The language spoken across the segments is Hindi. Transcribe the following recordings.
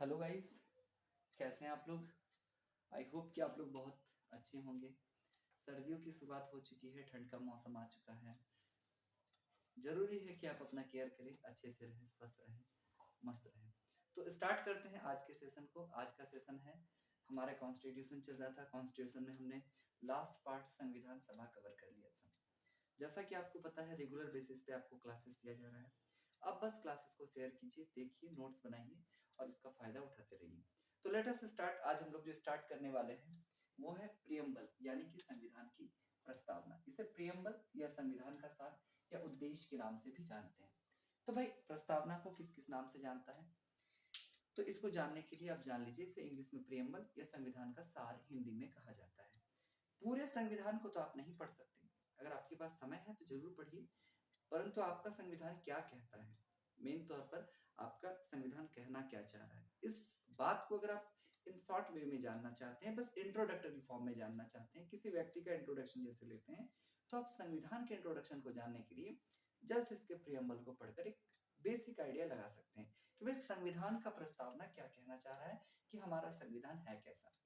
हेलो गाइस, कैसे हैं आप लोग। आई होप कि आप लोग बहुत अच्छे होंगे। सर्दियों की शुरुआत हो चुकी है, ठंड का मौसम आ चुका है। जरूरी है कि आप अपना केयर करें, अच्छे से रहें, स्वस्थ रहें, मस्त रहें। तो स्टार्ट करते हैं आज के सेशन को। आज का सेशन है हमारा कॉन्स्टिट्यूशन चल रहा था। कॉन्स्टिट्यूशन में हमने लास्ट पार्ट संविधान सभा कवर कर लिया था। जैसा कि आपको पता है, रेगुलर बेसिस पे आपको क्लासेस दिया जा रहा है। अब बस क्लासेस को शेयर कीजिए, देखिए, नोट्स बनाइए और इसका फायदा उठाते रहिए। तो लेट अस स्टार्ट। आज हम लोग जो स्टार्ट करने वाले हैं वो है प्रियम्बल, यानी कि संविधान की प्रस्तावना। इसे प्रियम्बल या संविधान का सार या उद्देश्य के नाम से भी जानते हैं। तो भाई, प्रस्तावना को किस किस नाम से जानता है, तो इसको जानने के लिए आप जान लीजिए, इसे इंग्लिश में प्रियम्बल या संविधान का सार हिंदी में कहा जाता है। पूरे संविधान को तो आप नहीं पढ़ सकते, अगर आपके पास समय है तो जरूर पढ़िए, परंतु आपका संविधान क्या कहता है, मेन तौर पर आपका संविधान कहना क्या चाह रहा है, इस बात को अगर आप इन शॉर्ट वे में जानना चाहते हैं, बस इंट्रोडक्टरी फॉर्म में जानना चाहते हैं, किसी व्यक्ति का इंट्रोडक्शन जैसे लेते हैं, तो आप संविधान के इंट्रोडक्शन को जानने के लिए जस्ट इसके प्रियम्बल को पढ़कर एक बेसिक आइडिया लगा सकते हैं कि भाई संविधान का प्रस्तावना क्या कहना चाह रहा है, कि हमारा संविधान है कैसा,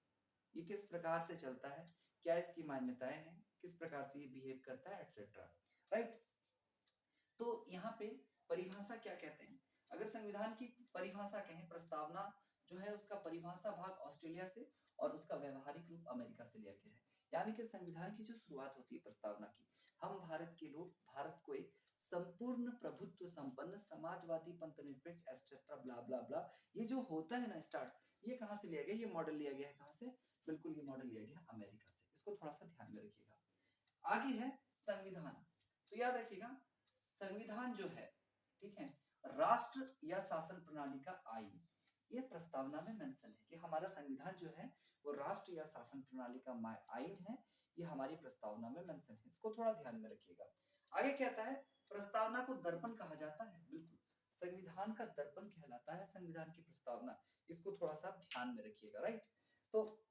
ये किस प्रकार से चलता है, क्या इसकी मान्यताएं हैं, किस प्रकार से ये बिहेव करता है, एटसेट्रा। राइट। तो यहाँ पे परिभाषा क्या कहते हैं, अगर संविधान की परिभाषा कहें, प्रस्तावना जो है उसका परिभाषा भाग ऑस्ट्रेलिया से और उसका व्यवहारिक रूप अमेरिका से लिया गया है। यानी कि संविधान की जो शुरुआत होती है प्रस्तावना की, हम भारत के लोग भारत को एक संपूर्ण प्रभुत्व संपन्न समाजवादी पंथ निरपेक्ष एटसेट्रा ब्ला ब्ला ब्ला, ये जो होता है ना स्टार्ट, ये कहाँ से लिया गया, ये मॉडल लिया गया है कहाँ से, बिल्कुल ये मॉडल लिया गया अमेरिका से। इसको थोड़ा सा ध्यान में रखिएगा। आगे है संविधान। तो याद रखिएगा, संविधान जो है, ठीक है, राष्ट्र या शासन प्रणाली का आइन, ये प्रस्तावना में मेंशन है कि हमारा संविधान जो है वो राष्ट्र या शासन प्रणाली का आइन है, ये हमारी प्रस्तावना में मेंशन है। इसको थोड़ा ध्यान में रखिएगा। आगे कहता है, प्रस्तावना को दर्पण कहा जाता है। बिल्कुल, संविधान का दर्पण कहलाता है संविधान की प्रस्तावना। इसको थोड़ा सा ध्यान में रखिएगा। राइट। तो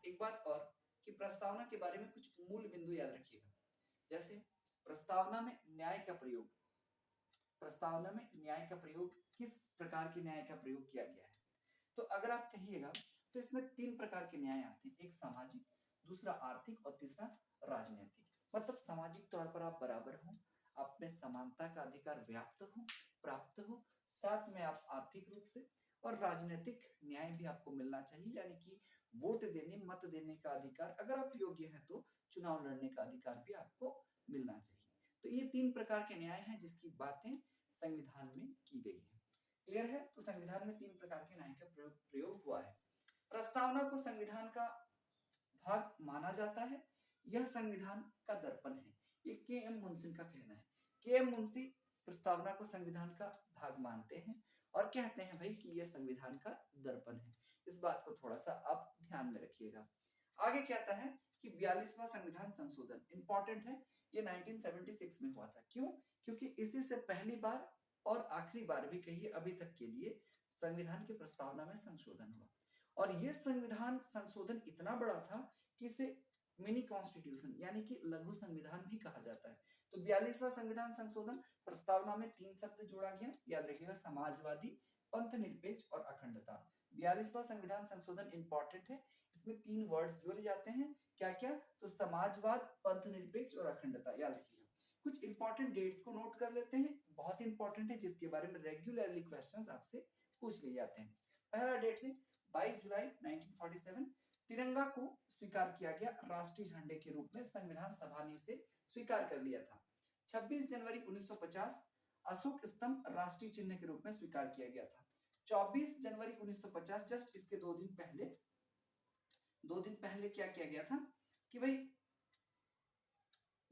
एक बात और, कि प्रस्तावना के बारे में कुछ मूल बिंदु याद रखिएगा। जैसे प्रस्तावना में न्याय का प्रयोग, प्रस्तावना में न्याय का प्रयोग, किस प्रकार के न्याय का प्रयोग किया गया है, तो अगर आप कहिएगा तो इसमें तीन प्रकार के न्याय आते हैं, एक सामाजिक, दूसरा आर्थिक और तीसरा राजनीतिक। मतलब सामाजिक तौर पर आप बराबर हो, आप में समानता का अधिकार व्याप्त हो, प्राप्त हो, साथ में आप आर्थिक रूप से, और राजनीतिक न्याय भी आपको मिलना चाहिए, यानी कि वोट देने, मत देने का अधिकार, अगर आप योग्य हैं तो चुनाव लड़ने का अधिकार भी आपको मिलना चाहिए। तो ये तीन प्रकार के न्याय हैं जिसकी बातें संविधान में की गई है। क्लियर है। तो संविधान में तीन प्रकार के न्याय का प्रयोग हुआ है। प्रस्तावना को संविधान का भाग माना जाता है, यह संविधान का दर्पण है, ये के एम मुंशी का कहना है। के एम मुंशी प्रस्तावना को संविधान का भाग मानते हैं और कहते हैं भाई कि यह संविधान का दर्पण है। इस बात को थोड़ा सा आप ध्यान में रखिएगा। आगे कहता है कि 42वां संविधान संशोधन इंपॉर्टेंट है, ये 1976 में हुआ था। क्यों? क्योंकि इसी से पहली बार और आखिरी बार भी कहिए अभी तक के लिए संविधान की प्रस्तावना में संशोधन हुआ, और ये संविधान संशोधन इतना बड़ा था कि इसे मिनी कॉन्स्टिट्यूशन यानी कि लघु संविधान भी कहा जाता है। तो 42वां संविधान संशोधन, प्रस्तावना में तीन शब्द जोड़ा गया, याद रखिएगा, समाजवादी, पंथ निरपेक्ष और अखंडता। 42वां संविधान संशोधन इंपॉर्टेंट है, इसमें तीन वर्ड्स जोड़े जाते हैं, क्या क्या, तो समाजवाद, पंथ निरपेक्ष और अखंडता। याद रखिएगा। कुछ इंपॉर्टेंट डेट्स को नोट कर लेते हैं, बहुत इंपॉर्टेंट है, जिसके बारे में रेगुलरली क्वेश्चंस आपसे पूछ लिए जाते हैं। पहला डेट है 22 जुलाई 1947, तिरंगा को स्वीकार किया गया राष्ट्रीय झंडे के रूप में, संविधान सभा ने इसे स्वीकार कर लिया था। 26 जनवरी 1950, अशोक स्तंभ राष्ट्रीय चिन्ह के रूप में स्वीकार किया गया था। 24 जनवरी 1950, जस्ट इसके दो दिन पहले क्या किया गया था कि भाई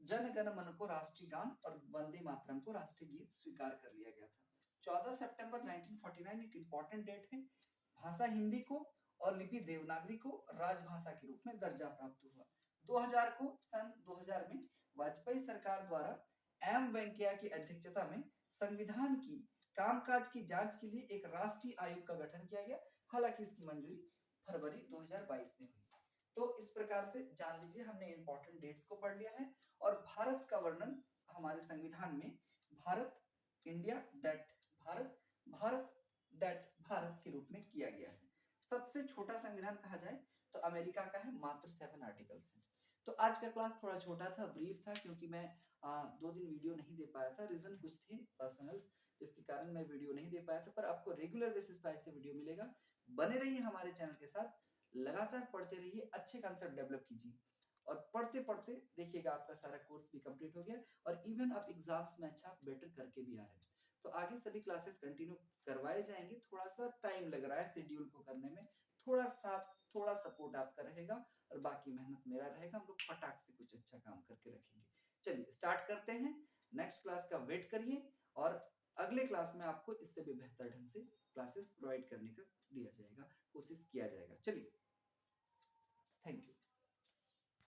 जन गण मन को राष्ट्रीय गान और वंदे मातरम को राष्ट्रीय गीत स्वीकार कर लिया गया था। 14 सितंबर 1949 एक इंपॉर्टेंट डेट है, भाषा हिंदी को और लिपि देवनागरी को राजभाषा के रूप में दर्जा प्राप्त हुआ। 2000 को, सन 2000 में वाजपेयी सरकार द्वारा एम वेंकैया की अध्यक्षता में संविधान की कामकाज की जांच के लिए एक राष्ट्रीय आयोग का गठन किया गया। हालांकि इसकी मंजूरी फरवरी 2022 में हुई। तो इस प्रकार से जान लीजिए, हमने इंपॉर्टेंट डेट्स को पढ़ लिया है और भारत का वर्णन हमारे संविधान में Bharat, India that Bharat, Bharat that Bharat के रूप में किया गया है। सबसे छोटा संविधान कहा जाए तो अमेरिका का है, मात्र 7 आर्टिकल्स हैं। तो आज का क्लास थोड़ा छोटा था, ब्रीफ था, क्योंकि मैं 2 दिन वीडियो नहीं दे पाया था, रीजन कुछ थे पर्सनल्स, जिसके कारण मैं वीडियो नहीं दे पाया था। पर आपको रेगुलर बेसिस पर ऐसे वीडियो मिलेगा। बने रहिए हमारे चैनल के साथ, लगातार पढ़ते रहिए, अच्छे कंसेप्ट डेवलप कीजिए, और पढ़ते पढ़ते देखिएगा आपका सारा कोर्स भी कंप्लीट हो गया, और इवन आप एग्जाम्स में अच्छा बेटर करके भी आ रहे हैं। तो आगे सभी क्लासेस कंटिन्यू करवाए जाएंगे। थोड़ा सा टाइम लग रहा है शेड्यूल को करने में, थोड़ा सपोर्ट आपका रहेगा, और बाकी मेहनत मेरा रहेगा। हम लोग फटाक से कुछ अच्छा काम करके रखेंगे। चलिए स्टार्ट करते हैं। नेक्स्ट क्लास का वेट करिए, और अगले क्लास में आपको इससे भी बेहतर ढंग से क्लासेस प्रोवाइड करने का दिया जाएगा, कोशिश किया जाएगा। चलिए, थैंक यू।